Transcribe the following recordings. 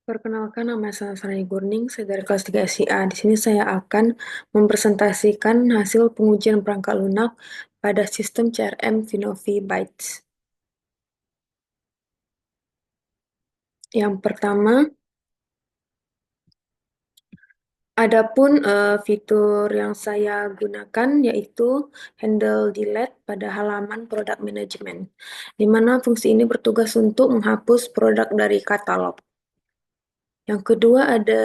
Perkenalkan, nama saya Sarani Gurning, saya dari kelas 3 SIA. Di sini saya akan mempresentasikan hasil pengujian perangkat lunak pada sistem CRM Vinovi Bytes. Yang pertama, adapun fitur yang saya gunakan yaitu handle delete pada halaman product management, di mana fungsi ini bertugas untuk menghapus produk dari katalog. Yang kedua ada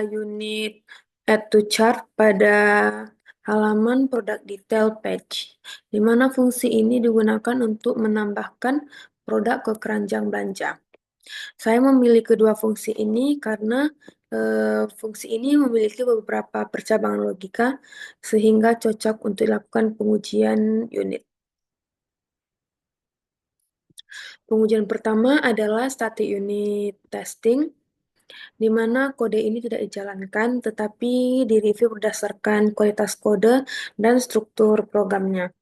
unit add to chart pada halaman product detail page, di mana fungsi ini digunakan untuk menambahkan produk ke keranjang belanja. Saya memilih kedua fungsi ini karena fungsi ini memiliki beberapa percabangan logika sehingga cocok untuk dilakukan pengujian unit. Pengujian pertama adalah static unit testing, di mana kode ini tidak dijalankan, tetapi direview berdasarkan kualitas kode dan struktur programnya.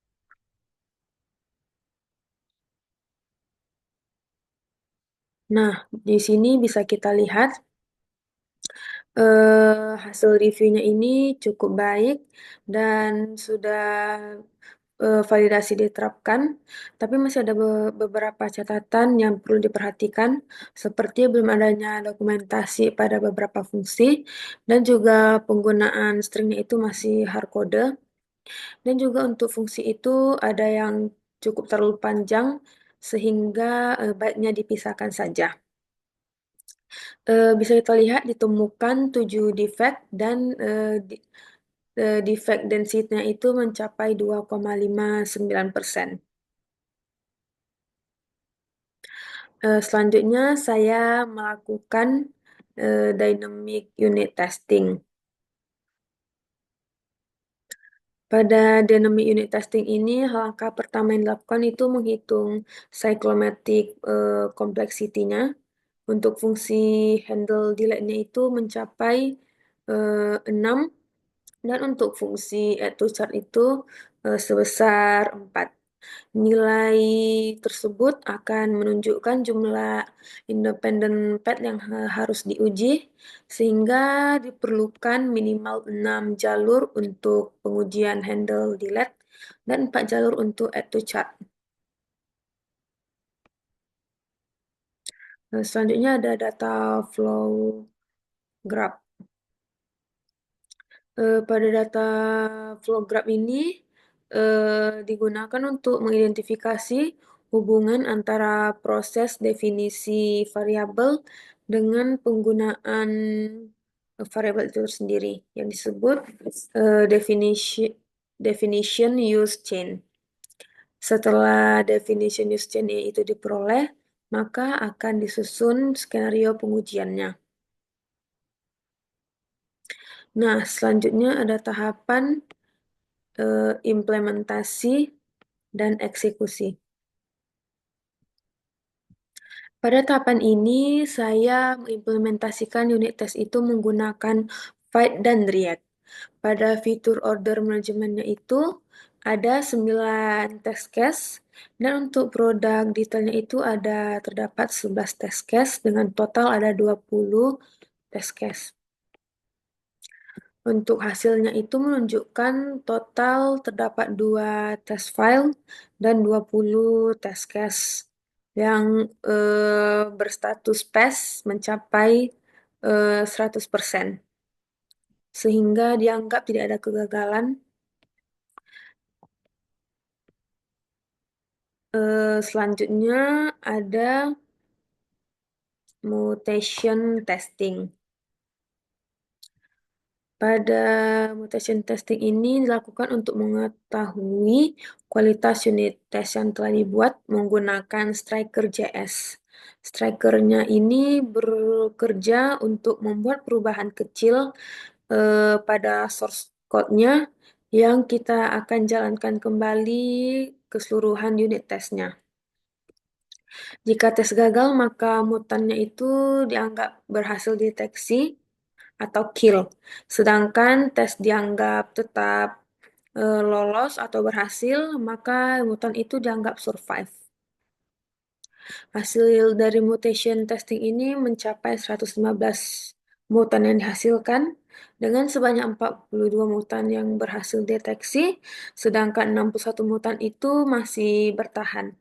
Nah, di sini bisa kita lihat hasil reviewnya ini cukup baik dan sudah validasi diterapkan, tapi masih ada beberapa catatan yang perlu diperhatikan, seperti belum adanya dokumentasi pada beberapa fungsi, dan juga penggunaan stringnya itu masih hardcode, dan juga untuk fungsi itu ada yang cukup terlalu panjang, sehingga baiknya dipisahkan saja. Bisa kita lihat ditemukan 7 defect dan defect density-nya itu mencapai 2,59%. Selanjutnya saya melakukan dynamic unit testing. Pada dynamic unit testing ini, langkah pertama yang dilakukan itu menghitung cyclomatic complexity-nya. Untuk fungsi handle delete-nya itu mencapai 6, dan untuk fungsi add to chart itu sebesar 4. Nilai tersebut akan menunjukkan jumlah independent path yang harus diuji, sehingga diperlukan minimal 6 jalur untuk pengujian handle delete dan 4 jalur untuk add to chart. Selanjutnya ada data flow graph. Pada data flow graph ini digunakan untuk mengidentifikasi hubungan antara proses definisi variabel dengan penggunaan variabel itu sendiri yang disebut definition use chain. Setelah definition use chain itu diperoleh, maka akan disusun skenario pengujiannya. Nah, selanjutnya ada tahapan implementasi dan eksekusi. Pada tahapan ini, saya mengimplementasikan unit test itu menggunakan Fight dan React. Pada fitur order manajemennya itu, ada 9 test case, dan untuk produk detailnya itu terdapat 11 test case, dengan total ada 20 test case. Untuk hasilnya itu menunjukkan total terdapat 2 test file dan 20 test case yang berstatus pass mencapai 100%, sehingga dianggap tidak ada kegagalan. Selanjutnya ada mutation testing. Pada mutation testing ini dilakukan untuk mengetahui kualitas unit test yang telah dibuat menggunakan Striker.js. Striker-nya ini bekerja untuk membuat perubahan kecil pada source code-nya yang kita akan jalankan kembali keseluruhan unit testnya. Jika tes gagal, maka mutannya itu dianggap berhasil deteksi atau kill. Sedangkan tes dianggap tetap lolos atau berhasil, maka mutan itu dianggap survive. Hasil dari mutation testing ini mencapai 115 mutan yang dihasilkan dengan sebanyak 42 mutan yang berhasil deteksi, sedangkan 61 mutan itu masih bertahan.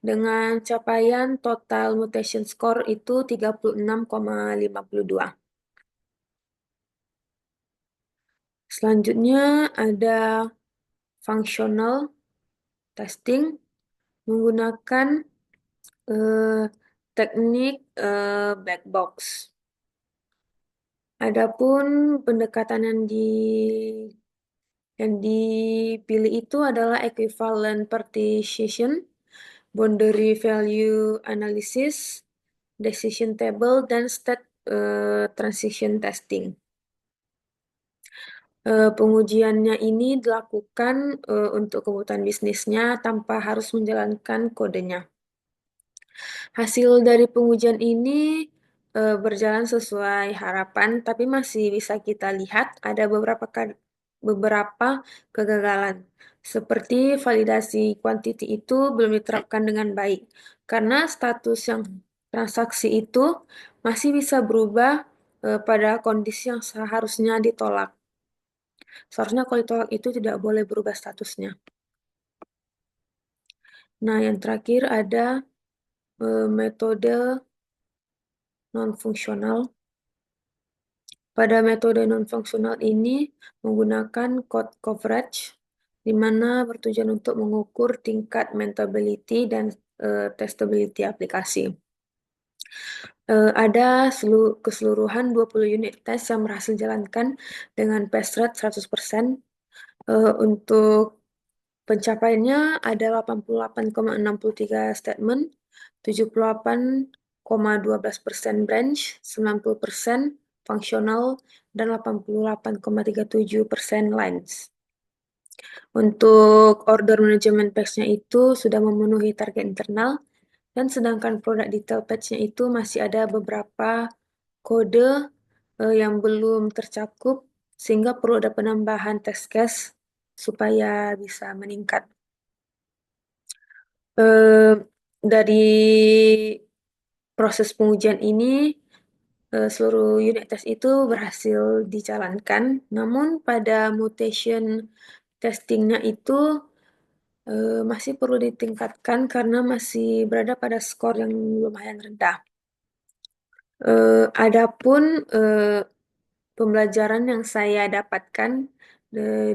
Dengan capaian total mutation score itu 36,52. Selanjutnya ada functional testing menggunakan eh, teknik black box. Adapun pendekatan yang dipilih itu adalah equivalent partition, boundary value analysis, decision table, dan state transition testing. Pengujiannya ini dilakukan untuk kebutuhan bisnisnya tanpa harus menjalankan kodenya. Hasil dari pengujian ini berjalan sesuai harapan, tapi masih bisa kita lihat ada beberapa kegagalan. Seperti validasi quantity itu belum diterapkan dengan baik, karena status yang transaksi itu masih bisa berubah pada kondisi yang seharusnya ditolak. Seharusnya kalau ditolak itu tidak boleh berubah statusnya. Nah, yang terakhir ada metode non-fungsional. Pada metode non-fungsional ini menggunakan code coverage, di mana bertujuan untuk mengukur tingkat maintainability dan testability aplikasi. Ada keseluruhan 20 unit tes yang berhasil dijalankan dengan pass rate 100%. Untuk pencapaiannya ada 88,63 statement, 78,12% branch, 90% fungsional, dan 88,37% lines. Untuk order management patch-nya itu sudah memenuhi target internal, dan sedangkan produk detail patch-nya itu masih ada beberapa kode yang belum tercakup, sehingga perlu ada penambahan test case supaya bisa meningkat. Eh, dari proses pengujian ini, seluruh unit test itu berhasil dijalankan, namun pada mutation testingnya itu masih perlu ditingkatkan karena masih berada pada skor yang lumayan rendah. Adapun pembelajaran yang saya dapatkan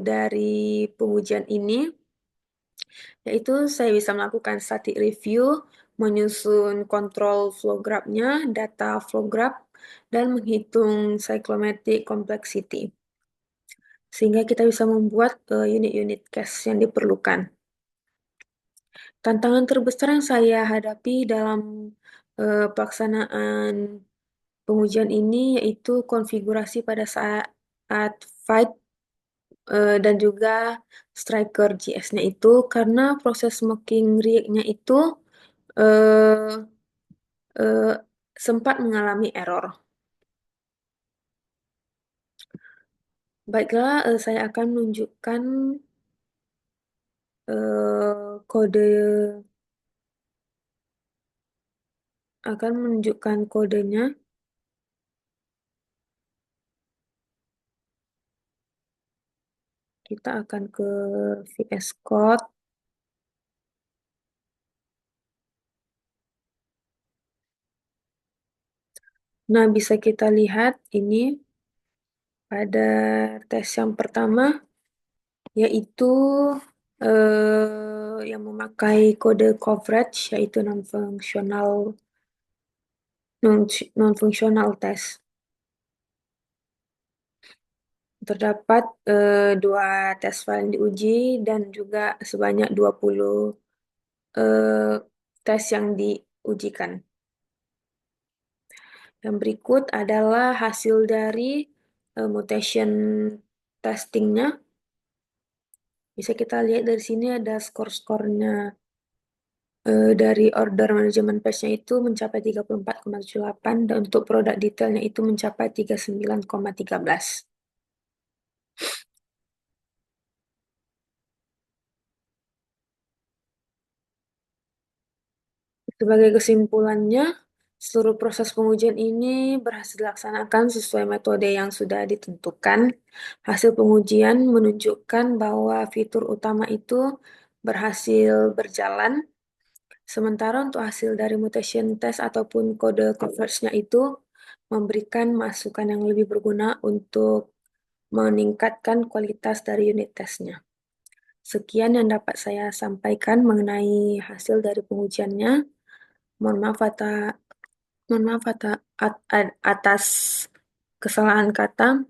dari pengujian ini, yaitu saya bisa melakukan static review, menyusun kontrol flow graph-nya, data flow graph, dan menghitung cyclomatic complexity. Sehingga kita bisa membuat unit-unit cache yang diperlukan. Tantangan terbesar yang saya hadapi dalam pelaksanaan pengujian ini yaitu konfigurasi pada saat fight dan juga striker JS-nya itu karena proses smoking react-nya itu eh, eh, sempat mengalami error. Baiklah, saya akan menunjukkan kode kodenya. Kita akan ke VS Code. Nah, bisa kita lihat ini pada tes yang pertama, yaitu yang memakai kode coverage, yaitu non-functional test. Terdapat dua tes file yang diuji dan juga sebanyak 20 tes yang diujikan. Yang berikut adalah hasil dari mutation testingnya. Bisa kita lihat dari sini ada skor-skornya dari order management patch-nya itu mencapai 34,78 dan untuk produk detailnya itu mencapai 39,13. Sebagai kesimpulannya, seluruh proses pengujian ini berhasil dilaksanakan sesuai metode yang sudah ditentukan. Hasil pengujian menunjukkan bahwa fitur utama itu berhasil berjalan, sementara untuk hasil dari mutation test ataupun kode coverage-nya itu memberikan masukan yang lebih berguna untuk meningkatkan kualitas dari unit tesnya. Sekian yang dapat saya sampaikan mengenai hasil dari pengujiannya. Mohon maaf atas kesalahan kata.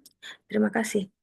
Terima kasih.